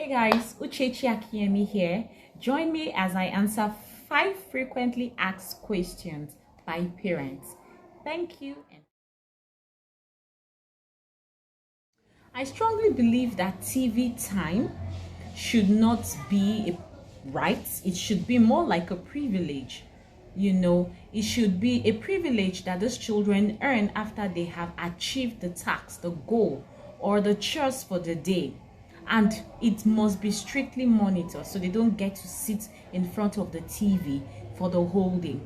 Hey guys, Uchechi Akiemi here. Join me as I answer 5 frequently asked questions by parents. Thank you. I strongly believe that TV time should not be a right. It should be more like a privilege. It should be a privilege that those children earn after they have achieved the task, the goal, or the chores for the day. And it must be strictly monitored so they don't get to sit in front of the TV for the whole day.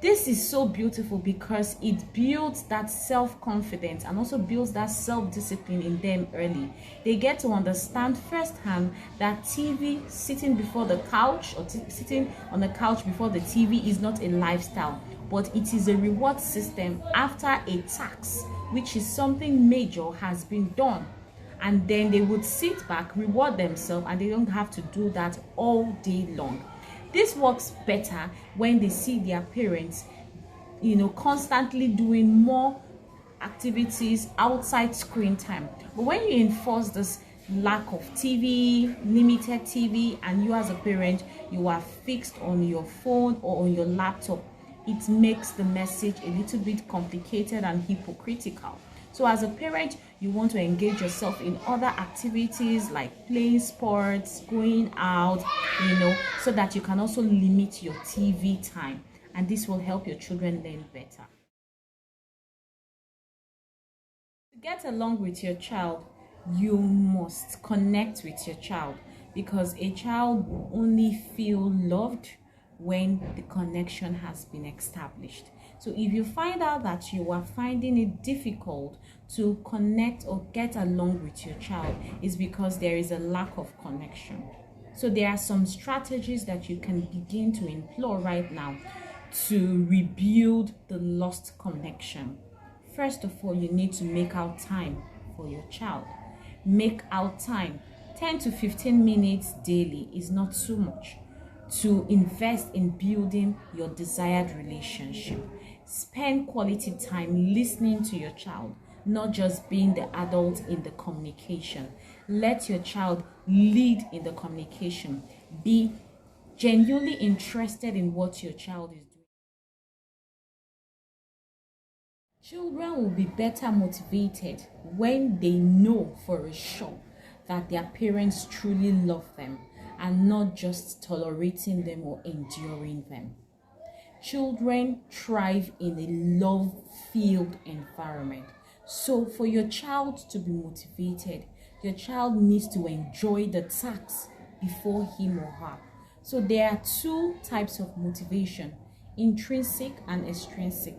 This is so beautiful because it builds that self-confidence and also builds that self-discipline in them early. They get to understand firsthand that TV, sitting before the couch or sitting on the couch before the TV is not a lifestyle, but it is a reward system after a task, which is something major has been done. And then they would sit back, reward themselves, and they don't have to do that all day long. This works better when they see their parents, constantly doing more activities outside screen time. But when you enforce this lack of TV, limited TV, and you as a parent, you are fixed on your phone or on your laptop, it makes the message a little bit complicated and hypocritical. So as a parent, you want to engage yourself in other activities like playing sports, going out, so that you can also limit your TV time. And this will help your children learn better. To get along with your child, you must connect with your child, because a child will only feel loved when the connection has been established. So if you find out that you are finding it difficult to connect or get along with your child, it's because there is a lack of connection. So there are some strategies that you can begin to employ right now to rebuild the lost connection. First of all, you need to make out time for your child. Make out time. 10 to 15 minutes daily is not too much to invest in building your desired relationship. Spend quality time listening to your child, not just being the adult in the communication. Let your child lead in the communication. Be genuinely interested in what your child is doing. Children will be better motivated when they know for a sure that their parents truly love them and not just tolerating them or enduring them. Children thrive in a love-filled environment. So for your child to be motivated, your child needs to enjoy the task before him or her. So there are 2 types of motivation: intrinsic and extrinsic.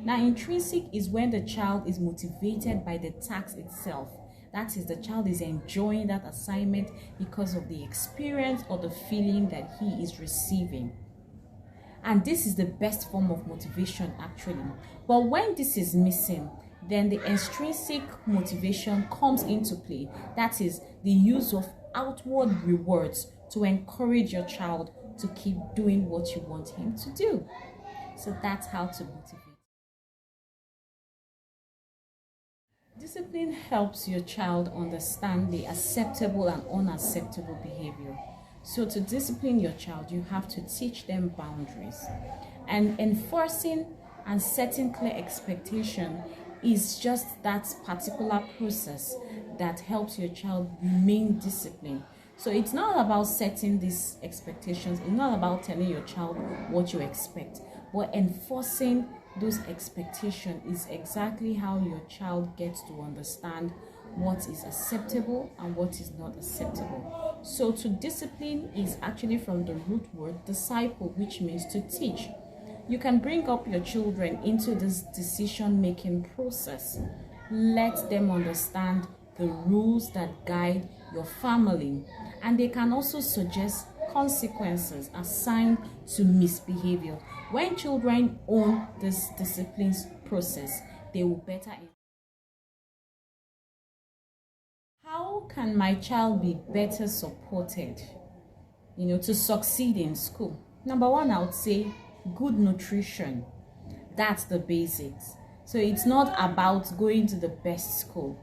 Now, intrinsic is when the child is motivated by the task itself. That is, the child is enjoying that assignment because of the experience or the feeling that he is receiving. And this is the best form of motivation actually. But when this is missing, then the extrinsic motivation comes into play. That is the use of outward rewards to encourage your child to keep doing what you want him to do. So that's how to motivate. Discipline helps your child understand the acceptable and unacceptable behavior. So to discipline your child, you have to teach them boundaries. And enforcing and setting clear expectation is just that particular process that helps your child remain disciplined. So it's not about setting these expectations. It's not about telling your child what you expect, but enforcing those expectations is exactly how your child gets to understand what is acceptable and what is not acceptable. So to discipline is actually from the root word disciple, which means to teach. You can bring up your children into this decision-making process. Let them understand the rules that guide your family, and they can also suggest consequences assigned to misbehavior. When children own this discipline process, they will better. How can my child be better supported, to succeed in school? Number 1, I would say good nutrition. That's the basics. So it's not about going to the best school.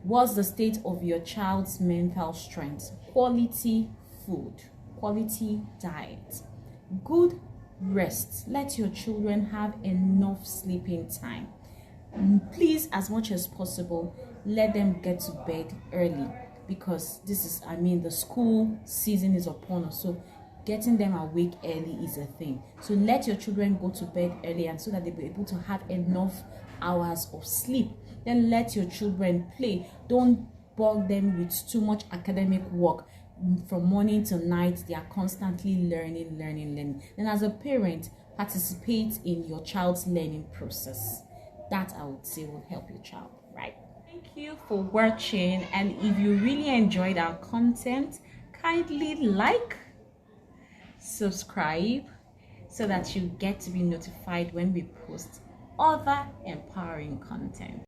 What's the state of your child's mental strength? Quality food, quality diet, good rest. Let your children have enough sleeping time. Please, as much as possible, let them get to bed early, because this is, the school season is upon us, so getting them awake early is a thing. So let your children go to bed early, and so that they'll be able to have enough hours of sleep. Then let your children play. Don't bug them with too much academic work. From morning to night, they are constantly learning. And as a parent, participate in your child's learning process. That, I would say, will help your child, right? Thank you for watching, and if you really enjoyed our content, kindly like, subscribe, so that you get to be notified when we post other empowering content.